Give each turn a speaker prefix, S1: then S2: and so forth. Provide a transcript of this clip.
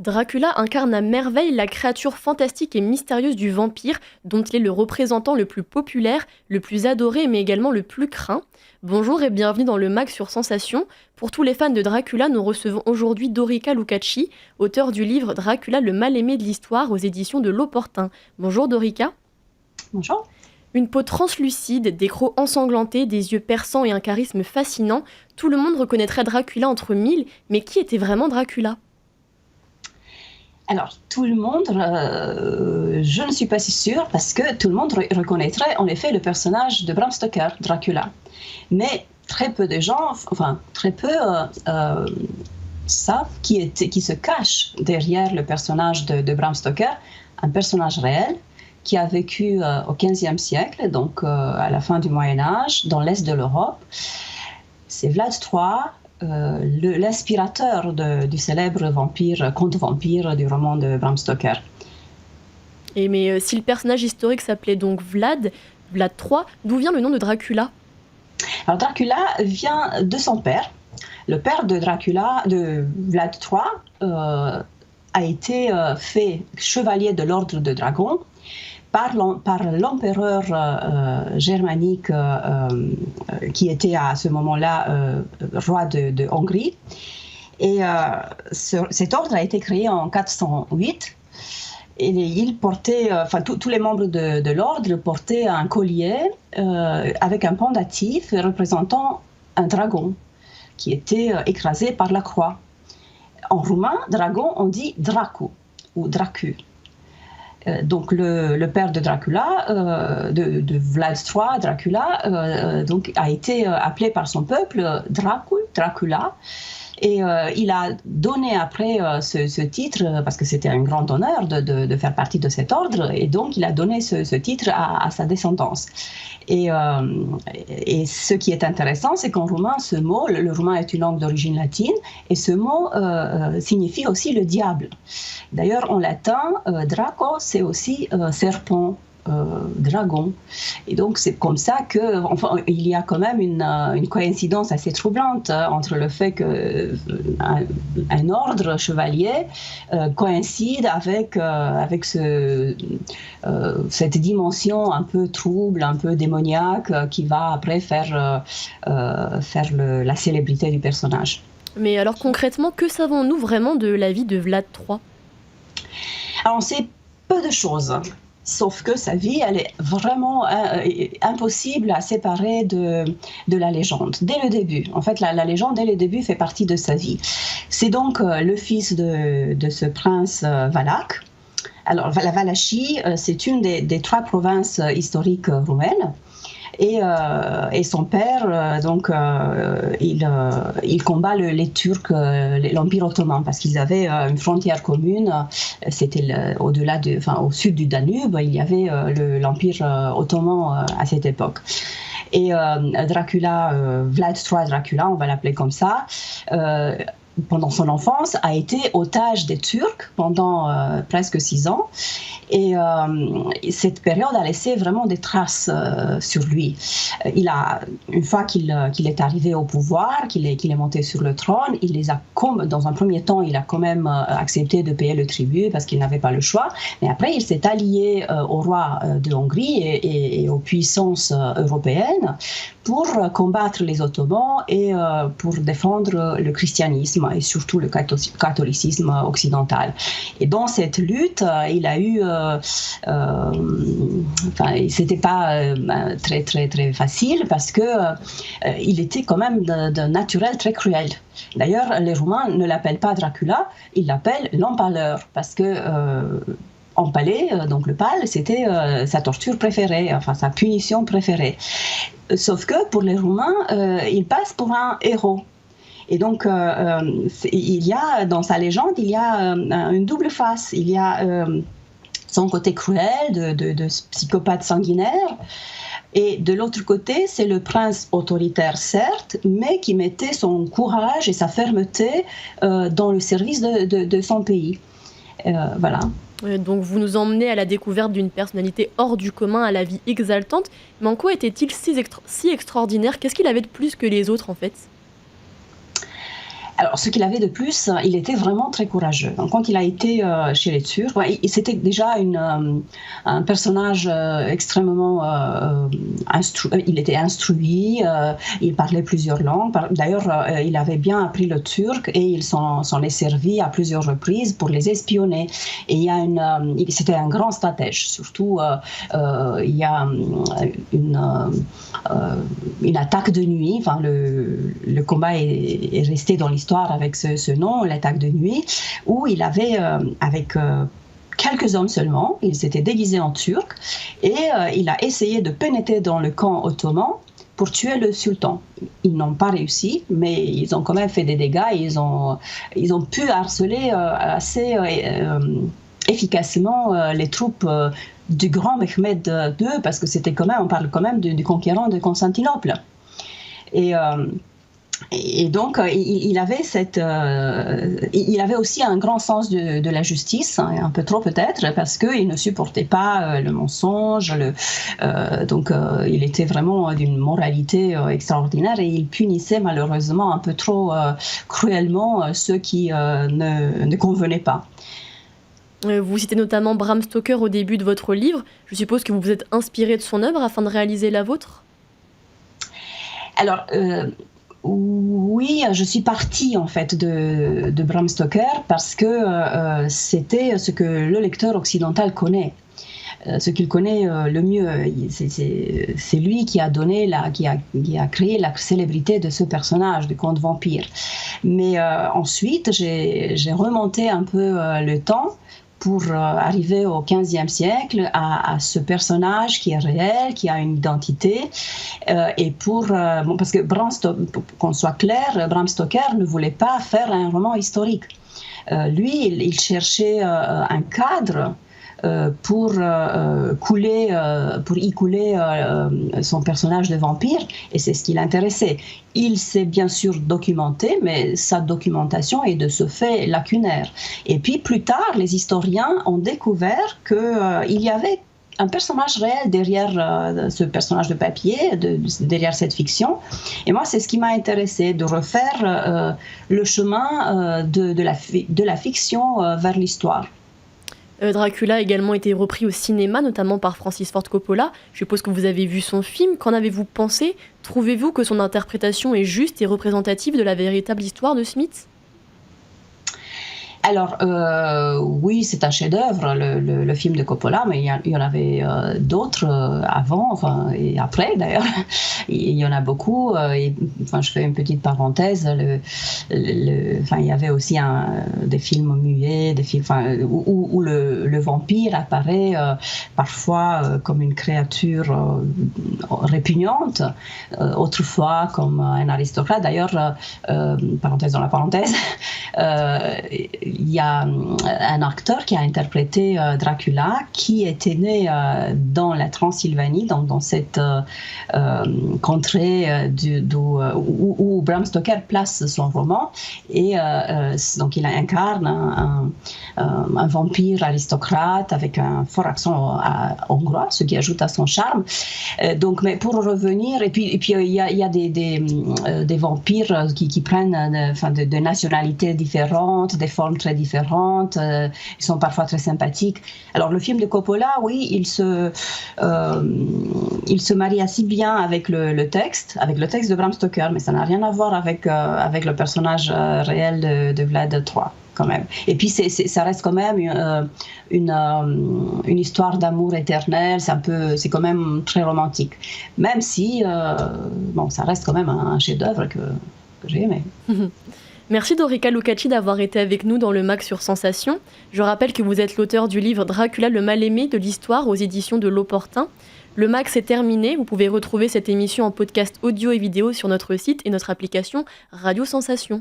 S1: Dracula incarne à merveille la créature fantastique et mystérieuse du vampire, dont il est le représentant le plus populaire, le plus adoré, mais également le plus craint. Bonjour et bienvenue dans le MAG sur Sensation. Pour tous les fans de Dracula, nous recevons aujourd'hui Dorica Lucacci, auteur du livre Dracula le mal-aimé de l'histoire aux éditions de L'Opportun. Bonjour Dorica.
S2: Bonjour.
S1: Une peau translucide, des crocs ensanglantés, des yeux perçants et un charisme fascinant, tout le monde reconnaîtrait Dracula entre mille, mais qui était vraiment Dracula ?
S2: Alors, tout le monde, je ne suis pas si sûre parce que tout le monde reconnaîtrait en effet le personnage de Bram Stoker, Dracula. Mais très peu de gens, enfin très peu savent qui se cache derrière le personnage de Bram Stoker, un personnage réel qui a vécu au XVe siècle, donc à la fin du Moyen-Âge, dans l'est de l'Europe. C'est Vlad III. L'inspirateur du célèbre conte vampire du roman de Bram Stoker.
S1: Mais si le personnage historique s'appelait donc Vlad III, d'où vient le nom de Dracula ?
S2: Alors Dracula vient de son père. Le père de Dracula, de Vlad III, a été fait chevalier de l'ordre de Dragon par l'empereur germanique qui était à ce moment-là roi de Hongrie. Et cet ordre a été créé en 408. Et il portait, tous les membres de l'ordre portaient un collier avec un pendentif représentant un dragon qui était écrasé par la croix. En roumain, dragon, on dit dracu ou dracu. Donc le père de Dracula, de Vlad III, Dracula, donc a été appelé par son peuple Dracula. Et il a donné après ce titre, parce que c'était un grand honneur de faire partie de cet ordre, et donc il a donné ce titre à sa descendance. Et ce qui est intéressant, c'est qu'en roumain, ce mot, le roumain est une langue d'origine latine, et ce mot signifie aussi le diable. D'ailleurs, en latin, draco, c'est aussi serpent. Dragon. Et donc c'est comme ça que, enfin, il y a quand même une coïncidence assez troublante entre le fait que un ordre chevalier coïncide avec cette dimension un peu trouble, un peu démoniaque qui va après faire la célébrité du personnage.
S1: Mais alors concrètement, que savons-nous vraiment de la vie de Vlad III ?
S2: Alors on sait peu de choses. Sauf que sa vie, elle est vraiment impossible à séparer de la légende, dès le début. En fait, la légende, dès le début, fait partie de sa vie. C'est donc le fils de ce prince Valak. Alors, la Valachie, c'est une des trois provinces historiques roumaines. Et son père, il combat les Turcs, l'Empire ottoman, parce qu'ils avaient une frontière commune. C'était au sud du Danube, il y avait l'Empire ottoman à cette époque. Et Dracula, Vlad III Dracula, on va l'appeler comme ça, pendant son enfance, a été otage des Turcs pendant presque 6 ans. Et cette période a laissé vraiment des traces sur lui. Une fois qu'il est arrivé au pouvoir, qu'il est monté sur le trône, dans un premier temps, il a quand même accepté de payer le tribut parce qu'il n'avait pas le choix. Mais après, il s'est allié au roi de Hongrie et aux puissances européennes pour combattre les Ottomans et pour défendre le christianisme et surtout le catholicisme occidental. Et dans cette lutte, il a eu c'était pas très très très facile parce que il était quand même d'un naturel très cruel. D'ailleurs, les Roumains ne l'appellent pas Dracula, ils l'appellent l'empaleur parce que empaler, donc le pal, c'était sa torture préférée, enfin sa punition préférée. Sauf que pour les Roumains, il passe pour un héros. Et donc, il y a dans sa légende, il y a une double face. Il y a son côté cruel, de psychopathe sanguinaire. Et de l'autre côté, c'est le prince autoritaire, certes, mais qui mettait son courage et sa fermeté dans le service de son pays. Voilà.
S1: Donc vous nous emmenez à la découverte d'une personnalité hors du commun, à la vie exaltante. Mais en quoi était-il si extraordinaire ? Qu'est-ce qu'il avait de plus que les autres, en fait ?
S2: Alors, ce qu'il avait de plus, il était vraiment très courageux. Donc, quand il a été chez les Turcs, c'était déjà un personnage extrêmement il était instruit, il parlait plusieurs langues. D'ailleurs, il avait bien appris le turc et il s'en est servi à plusieurs reprises pour les espionner. Et c'était un grand stratège. Surtout, il y a une attaque de nuit. Enfin, le combat est resté dans l'histoire avec ce nom, l'attaque de nuit, où il avait, avec quelques hommes seulement, il s'était déguisé en turc et il a essayé de pénétrer dans le camp ottoman pour tuer le sultan. Ils n'ont pas réussi, mais ils ont quand même fait des dégâts et ils ont pu harceler assez efficacement les troupes du grand Mehmed II, parce que on parle quand même du conquérant de Constantinople. Et donc, il avait aussi un grand sens de la justice, un peu trop peut-être, parce qu'il ne supportait pas le mensonge. Donc, il était vraiment d'une moralité extraordinaire et il punissait malheureusement un peu trop cruellement ceux qui ne convenaient pas.
S1: Vous citez notamment Bram Stoker au début de votre livre. Je suppose que vous vous êtes inspiré de son œuvre afin de réaliser la vôtre ?
S2: Alors, oui, je suis partie en fait de Bram Stoker parce que c'était ce que le lecteur occidental connaît. Ce qu'il connaît le mieux, c'est lui qui a créé la célébrité de ce personnage, du conte vampire. Mais ensuite, j'ai remonté un peu le temps pour arriver au XVe siècle à ce personnage qui est réel, qui a une identité, et parce que pour qu'on soit clair, Bram Stoker ne voulait pas faire un roman historique. Lui, il cherchait un cadre pour y couler son personnage de vampire, et c'est ce qui l'intéressait. Il s'est bien sûr documenté, mais sa documentation est de ce fait lacunaire. Et puis plus tard, les historiens ont découvert qu'il y avait un personnage réel derrière ce personnage de papier, derrière cette fiction. Et moi, c'est ce qui m'a intéressé, de refaire le chemin de la fiction vers l'histoire.
S1: Dracula a également été repris au cinéma, notamment par Francis Ford Coppola. Je suppose que vous avez vu son film. Qu'en avez-vous pensé ? Trouvez-vous que son interprétation est juste et représentative de la véritable histoire de Smith ?
S2: Alors, oui, c'est un chef-d'œuvre, le film de Coppola, mais il y en avait d'autres avant, et après d'ailleurs. Il y en a beaucoup. Je fais une petite parenthèse. Il y avait aussi des films muets, où le vampire apparaît parfois comme une créature répugnante, autrefois comme un aristocrate. D'ailleurs, parenthèse dans la parenthèse, il y a un acteur qui a interprété Dracula, qui était né dans la Transylvanie, dans cette contrée où Bram Stoker place son roman. Et donc il incarne un vampire aristocrate avec un fort accent hongrois, ce qui ajoute à son charme. Mais pour revenir, et puis il y a des vampires qui prennent de nationalités différentes, des formes très différentes, ils sont parfois très sympathiques. Alors le film de Coppola, oui, il se marie assez bien avec le texte de Bram Stoker, mais ça n'a rien à voir avec le personnage réel de Vlad III. Quand même. Et puis ça reste quand même une histoire d'amour éternel, c'est quand même très romantique. Même si, ça reste quand même un chef-d'œuvre que j'ai aimé.
S1: Merci Dorica Lucacci d'avoir été avec nous dans le MAC sur Sensation. Je rappelle que vous êtes l'auteur du livre Dracula le mal-aimé de l'histoire aux éditions de L'Opportun. Le MAC c'est terminé, vous pouvez retrouver cette émission en podcast audio et vidéo sur notre site et notre application Radio Sensation.